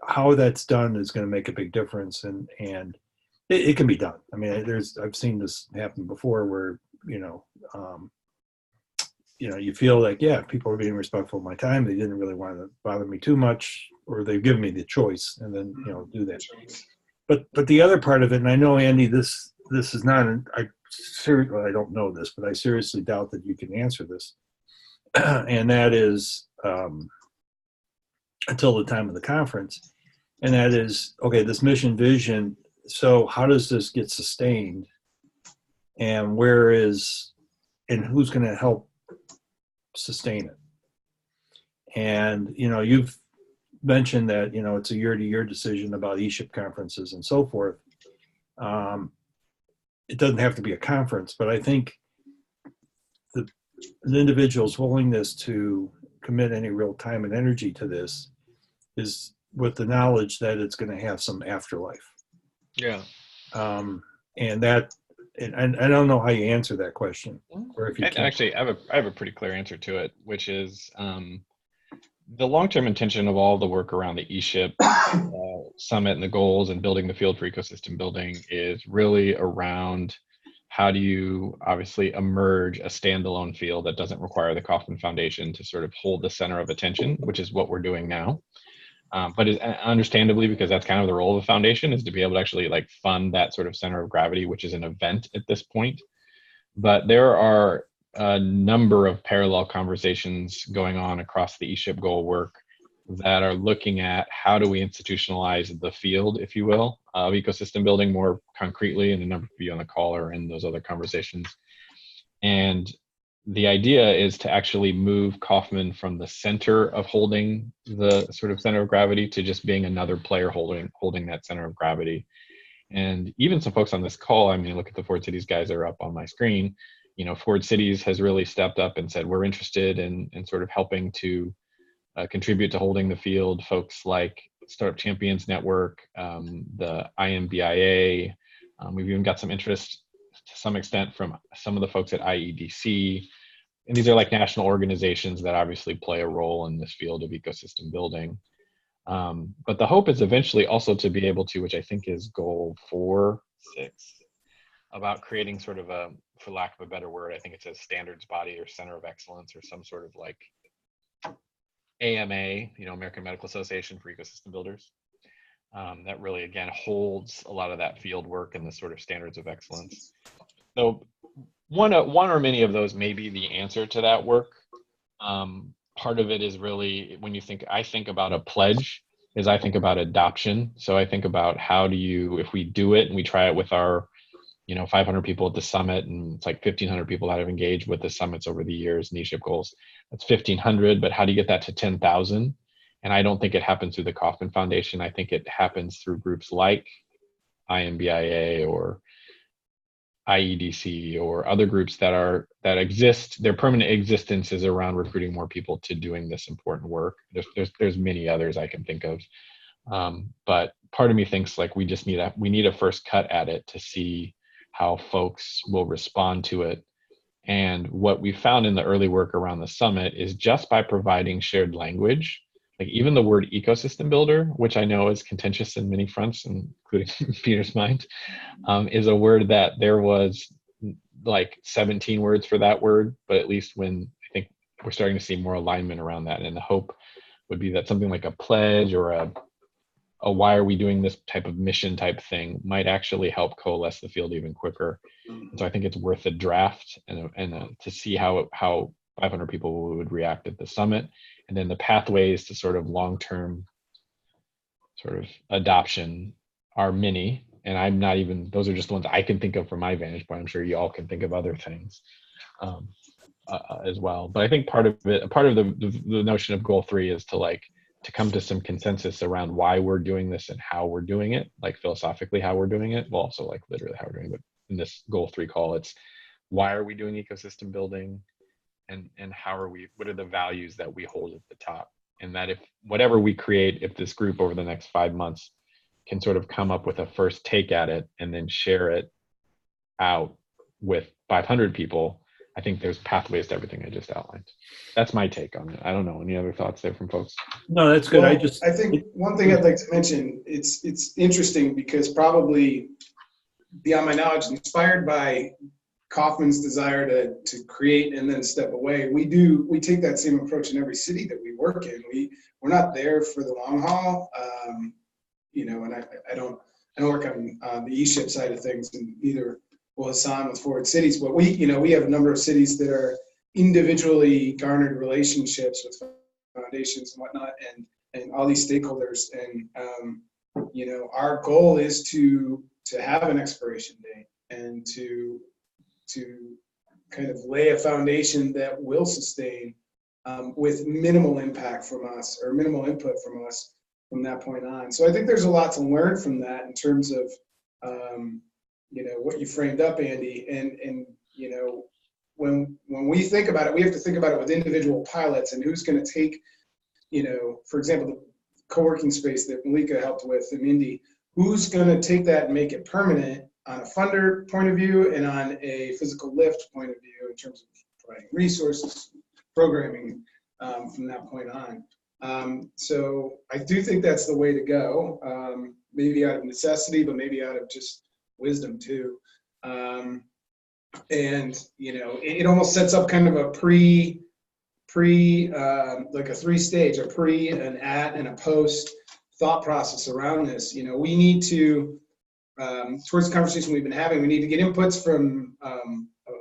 Speaker 4: how that's done is going to make a big difference, and it can be done. I mean, I've seen this happen before where you feel like, yeah, people are being respectful of my time. They didn't really want to bother me too much, or they've given me the choice, and then do that. But the other part of it, and I know, Andy, this is not. I don't know this, but I seriously doubt that you can answer this, and that is until the time of the conference, and that is, okay, this mission vision. So how does this get sustained, and who's going to help sustain it? And you've mentioned that it's a year-to-year decision about ESHIP conferences and so forth. It doesn't have to be a conference, but I think the individual's willingness to commit any real time and energy to this is with the knowledge that it's going to have some afterlife.
Speaker 5: Yeah.
Speaker 4: And I don't know how you answer that question, or if you can.
Speaker 5: Actually, I have a pretty clear answer to it, which is the long-term intention of all the work around the ESHIP summit and the goals and building the field for ecosystem building is really around how do you obviously emerge a standalone field that doesn't require the Kauffman Foundation to sort of hold the center of attention, which is what we're doing now. But understandably, because that's kind of the role of the foundation, is to be able to actually like fund that sort of center of gravity, which is an event at this point. But there are a number of parallel conversations going on across the ESHIP goal work that are looking at how do we institutionalize the field, if you will, of ecosystem building more concretely, and a number of you on the call are in those other conversations. And the idea is to actually move Kauffman from the center of holding the sort of center of gravity to just being another player holding that center of gravity. And even some folks on this call, I mean, look at the Ford Cities guys that are up on my screen. Ford Cities has really stepped up and said, we're interested in sort of helping to contribute to holding the field. Folks like Startup Champions Network, the IMBIA, we've even got some interest to some extent from some of the folks at IEDC. And these are like national organizations that obviously play a role in this field of ecosystem building. But the hope is eventually also to be able to, which I think is goal 4, 6, about creating sort of a, for lack of a better word, I think it says standards body or center of excellence or some sort of like AMA, American Medical Association for Ecosystem Builders. That really, again, holds a lot of that field work and the sort of standards of excellence. So one or many of those may be the answer to that work. Part of it is really, when I think about a pledge, is I think about adoption. So I think about how do you, if we do it and we try it with our 500 people at the summit, and it's like 1,500 people that have engaged with the summits over the years, and ESHIP goals, that's 1,500, but how do you get that to 10,000? And I don't think it happens through the Kauffman Foundation. I think it happens through groups like IMBIA or IEDC or other groups that exist. Their permanent existence is around recruiting more people to doing this important work. There's many others I can think of. But part of me thinks like we need a first cut at it to see how folks will respond to it. And what we found in the early work around the summit is just by providing shared language, like even the word ecosystem builder, which I know is contentious in many fronts, including Peter's mind, is a word that there was like 17 words for that word, but at least when I think we're starting to see more alignment around that. And the hope would be that something like a pledge or a why are we doing this type of mission type thing might actually help coalesce the field even quicker. And so I think it's worth a draft and to see how 500 people would react at the summit, and then the pathways to sort of long-term sort of adoption are many. And I'm not even, those are just the ones I can think of from my vantage point. I'm sure you all can think of other things as well. But I think part of the notion of goal 3 is to come to some consensus around why we're doing this and how we're doing it, like philosophically how we're doing it, well, also like literally how we're doing it. But in this goal 3 call, it's why are we doing ecosystem building, and what are the values that we hold at the top. and that if whatever we create, if this group over the next 5 months can sort of come up with a first take at it and then share it out with 500 people, I think there's pathways to everything I just outlined. That's my take on it. I don't know. Any other thoughts there from folks?
Speaker 4: No, that's good.
Speaker 3: Well,
Speaker 4: I
Speaker 3: I think one thing I'd like to mention, it's interesting because probably beyond my knowledge, inspired by Kaufman's desire to create and then step away, we take that same approach in every city that we work in. We're not there for the long haul, and I don't work on the ESHIP side of things, and neither will Hassan with Forward Cities, but we have a number of cities that are individually garnered relationships with foundations and whatnot, and all these stakeholders, and our goal is to have an expiration date and to kind of lay a foundation that will sustain with minimal impact from us or minimal input from us from that point on. So I think there's a lot to learn from that in terms of what you framed up, Andy, and when we think about it, we have to think about it with individual pilots and who's going to take, for example, the co-working space that Malika helped with in Indy, who's going to take that and make it permanent on a funder point of view and on a physical lift point of view in terms of providing resources, programming from that point on. So I do think that's the way to go, maybe out of necessity, but maybe out of just wisdom too. And it almost sets up kind of a like a 3-stage, a pre, an at, and a post thought process around this. We need to, towards the conversation we've been having, we need to get inputs from a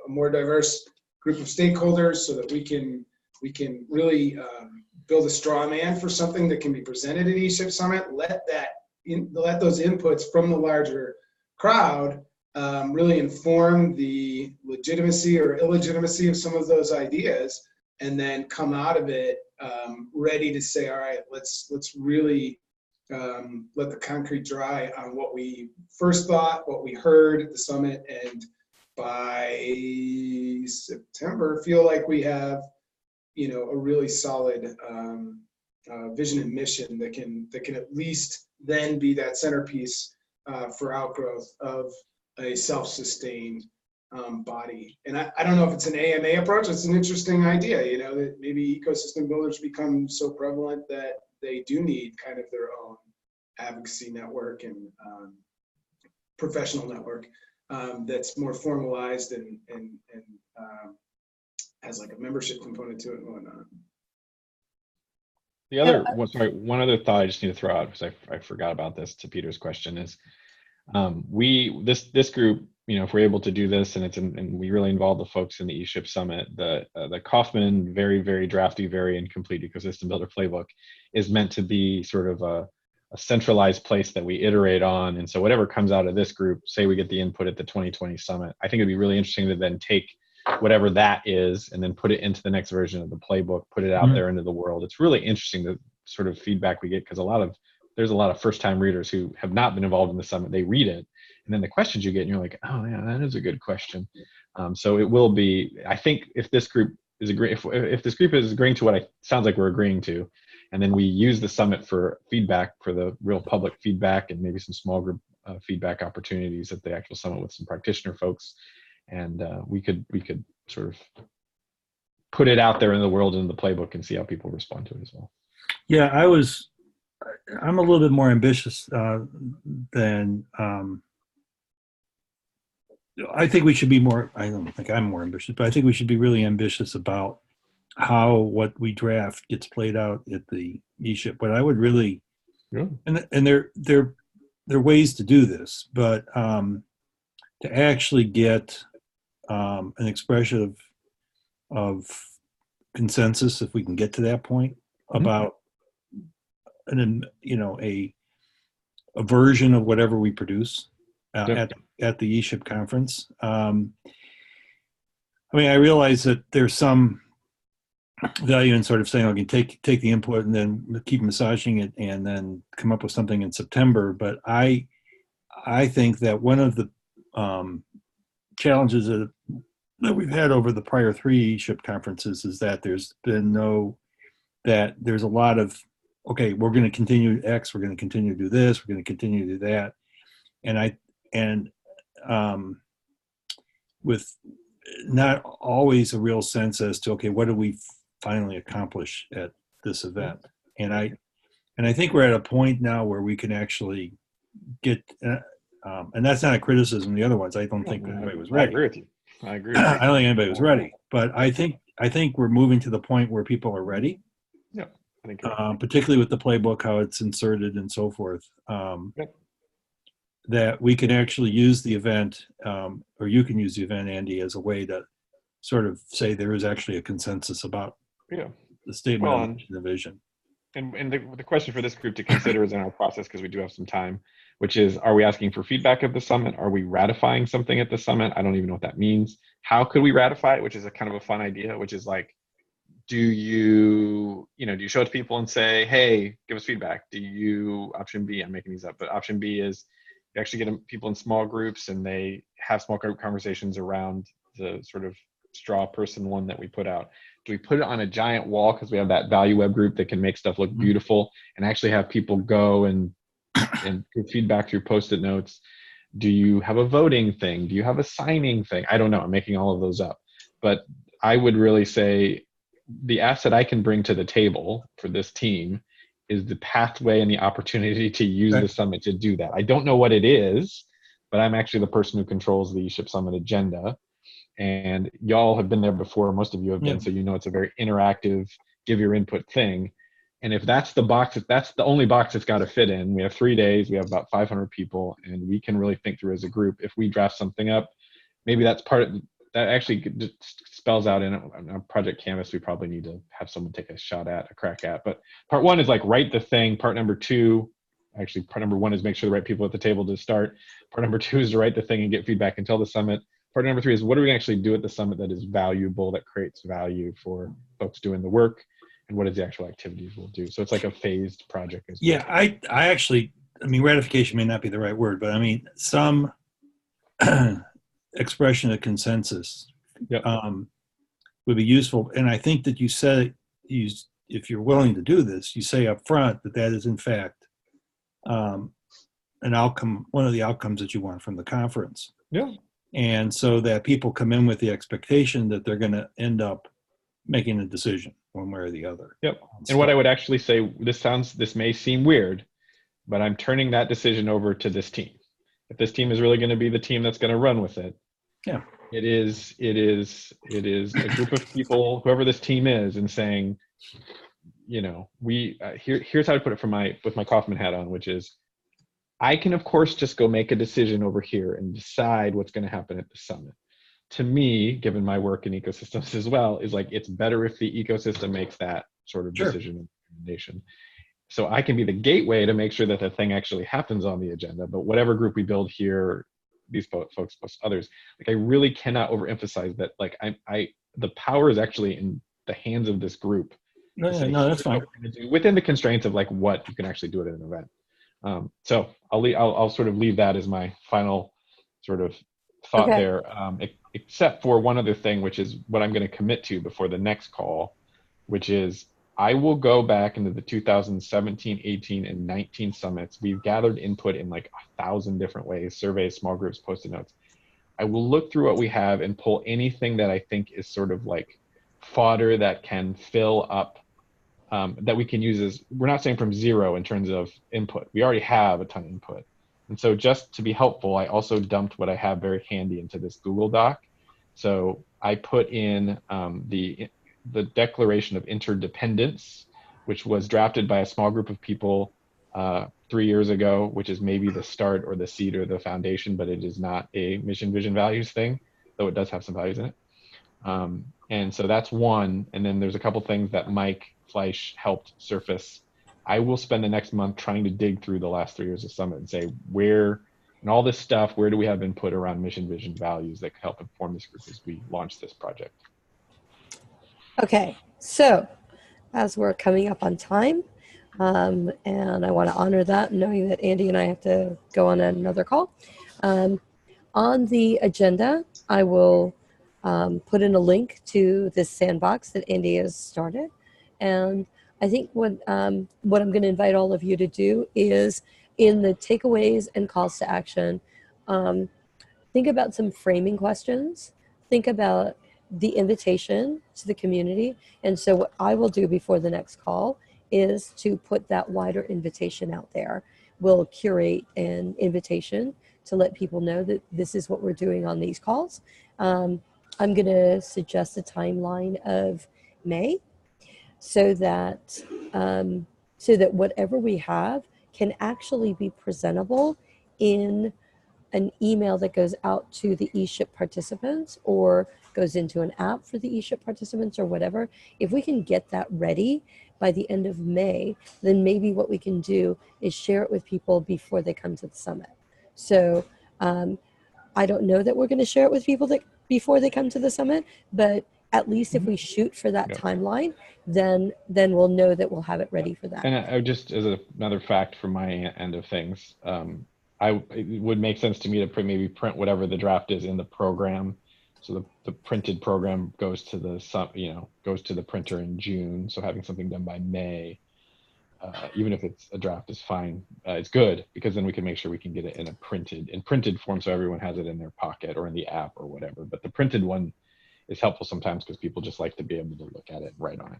Speaker 3: more diverse group of stakeholders so that we can really build a straw man for something that can be presented at ESHIP Summit. Let those inputs from the larger crowd really inform the legitimacy or illegitimacy of some of those ideas, and then come out of it ready to say, all right, let's really let the concrete dry on what we first thought, what we heard at the summit, and by September feel like we have a really solid vision and mission that can at least then be that centerpiece for outgrowth of a self-sustained body. And I don't know if it's an AMA approach. It's an interesting idea, that maybe ecosystem builders become so prevalent that they do need kind of their own advocacy network and professional network that's more formalized and has like a membership component to it and whatnot.
Speaker 5: The other one other thought I just need to throw out, because I forgot about this to Peter's question, is this group, if we're able to do this and we really involve the folks in the ESHIP Summit, the Kaufman very, very drafty, very incomplete ecosystem builder playbook is meant to be sort of a centralized place that we iterate on. And so whatever comes out of this group, say we get the input at the 2020 Summit, I think it'd be really interesting to then take whatever that is and then put it into the next version of the playbook, put it out there into the world. It's really interesting the sort of feedback we get, because there's a lot of first-time readers who have not been involved in the summit. They read it, and then the questions you get, and you're like, oh yeah, that is a good question. So it will be, I think, if this group is agreeing, if this group is agreeing to what it sounds like we're agreeing to, and then we use the summit for feedback, for the real public feedback, and maybe some small group feedback opportunities at the actual summit with some practitioner folks, and we could sort of put it out there in the world in the playbook and see how people respond to it as well.
Speaker 4: Yeah, I'm a little bit more ambitious than I think we should be more. I don't think I'm more ambitious, but I think we should be really ambitious about how what we draft gets played out at the ESHIP. But I would really, and there are ways to do this, but to actually get an expression of consensus, if we can get to that point, about a version of whatever we produce at the ESHIP conference. I realize that there's some value in sort of saying, okay, take the input and then keep massaging it and then come up with something in September. But I think that one of the challenges that we've had over the prior 3 ESHIP conferences is that there's been no that there's a lot of, okay, we're going to continue X, we're going to continue to do this, we're going to continue to do that. And with not always a real sense as to, okay, what did we finally accomplish at this event? And I think we're at a point now where we can actually get, and that's not a criticism of the other ones. I don't think anybody was ready.
Speaker 5: I agree with you. I agree with you.
Speaker 4: I don't think anybody was ready, but I think we're moving to the point where people are ready.
Speaker 5: Yeah, I think
Speaker 4: particularly with the playbook, how it's inserted and so forth.
Speaker 5: Yep.
Speaker 4: That we can actually use the event, or you can use the event, Andy, as a way to sort of say there is actually a consensus about the statement of the vision.
Speaker 5: And the question for this group to consider is in our process, because we do have some time, which is, are we asking for feedback of the summit? Are we ratifying something at the summit? I don't even know what that means. How could we ratify it? Which is a kind of a fun idea, which is like, do you show it to people and say, hey, give us feedback? Do you, option B, I'm making these up, but option B is you actually get people in small groups and they have small group conversations around the sort of straw person one that we put out. Do we put it on a giant wall because we have that value web group that can make stuff look beautiful and actually have people go and give feedback through Post-it notes? Do you have a voting thing? Do you have a signing thing? I don't know. I'm making all of those up. But I would really say the asset I can bring to the table for this team is the pathway and the opportunity to use the summit to do that. I don't know what it is, but I'm actually the person who controls the ESHIP Summit agenda. And y'all have been there before. Most of you have been, so you know it's a very interactive, give your input thing. And if that's the box, if that's the only box it's got to fit in, we have 3 days, we have about 500 people, and we can really think through as a group. If we draft something up, maybe that's part of that actually spells out in a project canvas we probably need to have someone take a crack at. But part one is like write the thing. Part number two, actually part number one is make sure the right people at the table to start. Part number two is to write the thing and get feedback until the summit. Part number three is what are we gonna actually do at the summit that is valuable, that creates value for folks doing the work, and what is the actual activities we'll do. So it's like a phased project.
Speaker 4: Yeah, I actually, I mean, ratification may not be the right word, but I mean, some expression of consensus would be useful. And I think that you said, if you're willing to do this, you say up front that that is in fact an outcome, one of the outcomes that you want from the conference.
Speaker 5: Yeah. And
Speaker 4: so that people come in with the expectation that they're going to end up making a decision one way or the other.
Speaker 5: Yep. And what I would actually say, this may seem weird, but I'm turning that decision over to this team. If this team is really going to be the team that's going to run with it,
Speaker 4: yeah,
Speaker 5: it is a group of people, whoever this team is, and saying, you know, here's how I put it with my Kaufman hat on, which is, I can of course just go make a decision over here and decide what's going to happen at the summit. To me, given my work in ecosystems as well, is like, it's better if the ecosystem makes that sort of decision and recommendation. So I can be the gateway to make sure that the thing actually happens on the agenda. But whatever group we build here, these folks plus others, like, I really cannot overemphasize that. Like, the power is actually in the hands of this group.
Speaker 4: No, that's fine.
Speaker 5: Within the constraints of like what you can actually do at an event. So I'll sort of leave that as my final sort of thought there, except for one other thing, which is what I'm going to commit to before the next call, which is I will go back into the 2017, 18, and 19 summits. We've gathered input in like 1,000 different ways, surveys, small groups, Post-it notes. I will look through what we have and pull anything that I think is sort of like fodder that can fill up, that we can use as, we're not saying from zero in terms of input. We already have a ton of input. And so just to be helpful, I also dumped what I have very handy into this Google Doc. So I put in the Declaration of Interdependence, which was drafted by a small group of people 3 years ago, which is maybe the start or the seed or the foundation, but it is not a mission, vision, values thing, though it does have some values in it. And so that's one. And then there's a couple things that Mike Fleisch helped surface. I will spend the next month trying to dig through the last 3 years of Summit and say where, and all this stuff, where do we have input around mission, vision, values that can help inform this group as we launch this project?
Speaker 1: Okay, so as we're coming up on time, and I want to honor that, knowing that Andy and I have to go on another call. On the agenda, I will put in a link to this sandbox that Andy has started. And I think what I'm going to invite all of you to do is in the takeaways and calls to action, um, think about some framing questions. Think about the invitation to the community. And so what I will do before the next call is to put that wider invitation out there. We'll curate an invitation to let people know that this is what we're doing on these calls. I'm going to suggest a timeline of May so that whatever we have can actually be presentable in an email that goes out to the ESHIP participants or goes into an app for the ESHIP participants or whatever. If we can get that ready by the end of May, then maybe what we can do is share it with people before they come to the summit. So I don't know that we're going to share it with people that before they come to the summit, but at least if we shoot for that timeline, then we'll know that we'll have it ready for that.
Speaker 5: And I just, as another fact from my end of things, it would make sense to me to maybe print whatever the draft is in the program. So the printed program goes to the printer in June. So having something done by May, even if it's a draft, is fine. It's good because then we can make sure we can get it in printed form, so everyone has it in their pocket or in the app or whatever. But the printed one is helpful sometimes because people just like to be able to look at it and write on it.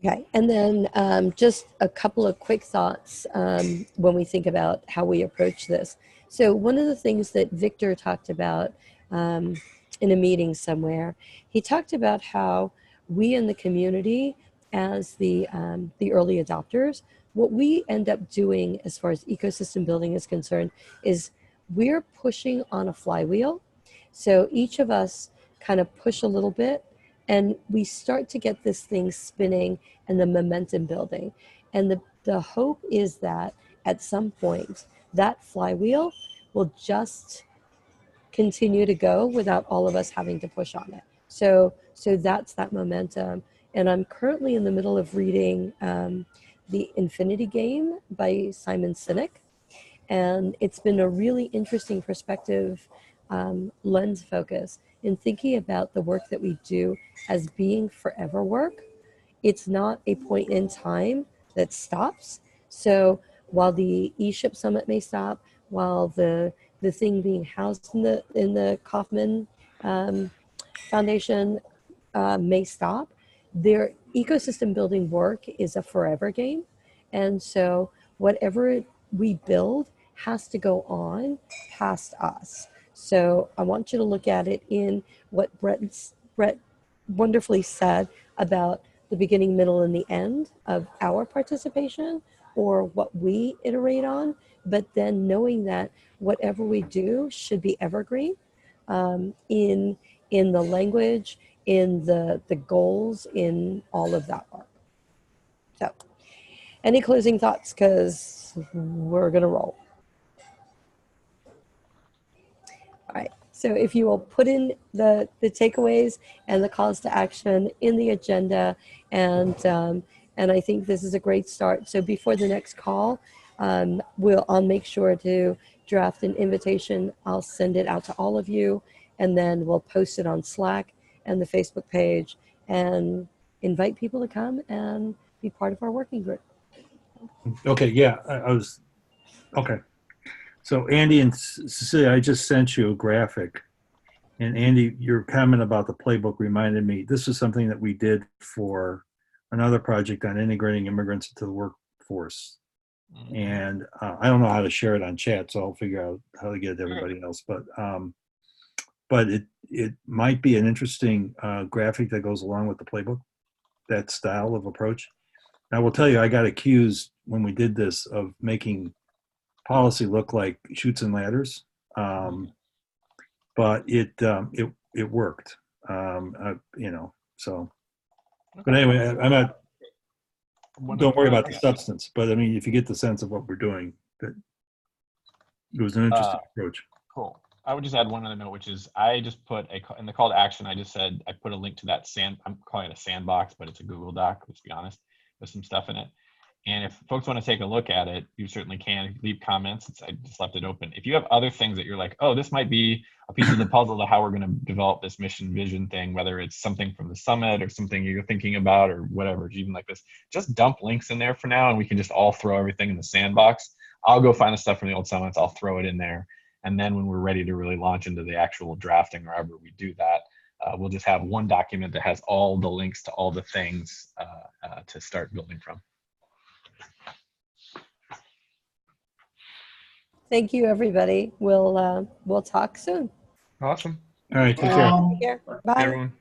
Speaker 1: Okay, and then just a couple of quick thoughts when we think about how we approach this. So one of the things that Victor talked about in a meeting somewhere, he talked about how we in the community, as the early adopters, what we end up doing as far as ecosystem building is concerned is we're pushing on a flywheel. So each of us kind of push a little bit, and we start to get this thing spinning and the momentum building. And the hope is that at some point, that flywheel will just continue to go without all of us having to push on it. So that's that momentum. And I'm currently in the middle of reading The Infinity Game by Simon Sinek. And it's been a really interesting perspective lens focus in thinking about the work that we do as being forever work. It's not a point in time that stops. So while the ESHIP Summit may stop, while the thing being housed in the Kauffman Foundation may stop, their ecosystem building work is a forever game. And so whatever we build has to go on past us. So I want you to look at it in what Brett wonderfully said about the beginning, middle, and the end of our participation or what we iterate on, but then knowing that whatever we do should be evergreen in the language, in the goals, in all of that work. So any closing thoughts, because we're going to roll. All right. So if you will put in the takeaways and the calls to action in the agenda, and I think this is a great start. So before the next call, I'll make sure to draft an invitation. I'll send it out to all of you, and then we'll post it on Slack and the Facebook page and invite people to come and be part of our working group.
Speaker 4: Okay, yeah, I was, okay. So Andy and Cecilia, I just sent you a graphic. And Andy, your comment about the playbook reminded me, this is something that we did for another project on integrating immigrants into the workforce. And I don't know how to share it on chat, so I'll figure out how to get it to everybody else. But it might be an interesting graphic that goes along with the playbook, that style of approach. I will tell you, I got accused when we did this of making policy look like chutes and ladders, but it worked, So, but anyway, I'm not. Don't worry about the substance, but I mean, if you get the sense of what we're doing, that it was an interesting approach.
Speaker 5: Cool. I would just add one other note, which is I just put in the call to action. I just said I put a link to that I'm calling it a sandbox, but it's a Google Doc. Let's be honest, with some stuff in it. And if folks want to take a look at it, you certainly can leave comments. I just left it open. If you have other things that you're like, oh, this might be a piece of the puzzle to how we're going to develop this mission vision thing, whether it's something from the summit or something you're thinking about or whatever, even like this, just dump links in there for now, and we can just all throw everything in the sandbox. I'll go find the stuff from the old summits. I'll throw it in there. And then when we're ready to really launch into the actual drafting, or however we do that, we'll just have one document that has all the links to all the things to start building from.
Speaker 1: Thank you, everybody. We'll talk soon.
Speaker 5: Awesome.
Speaker 4: All right, take care.
Speaker 1: Take care. Bye.
Speaker 5: Everyone.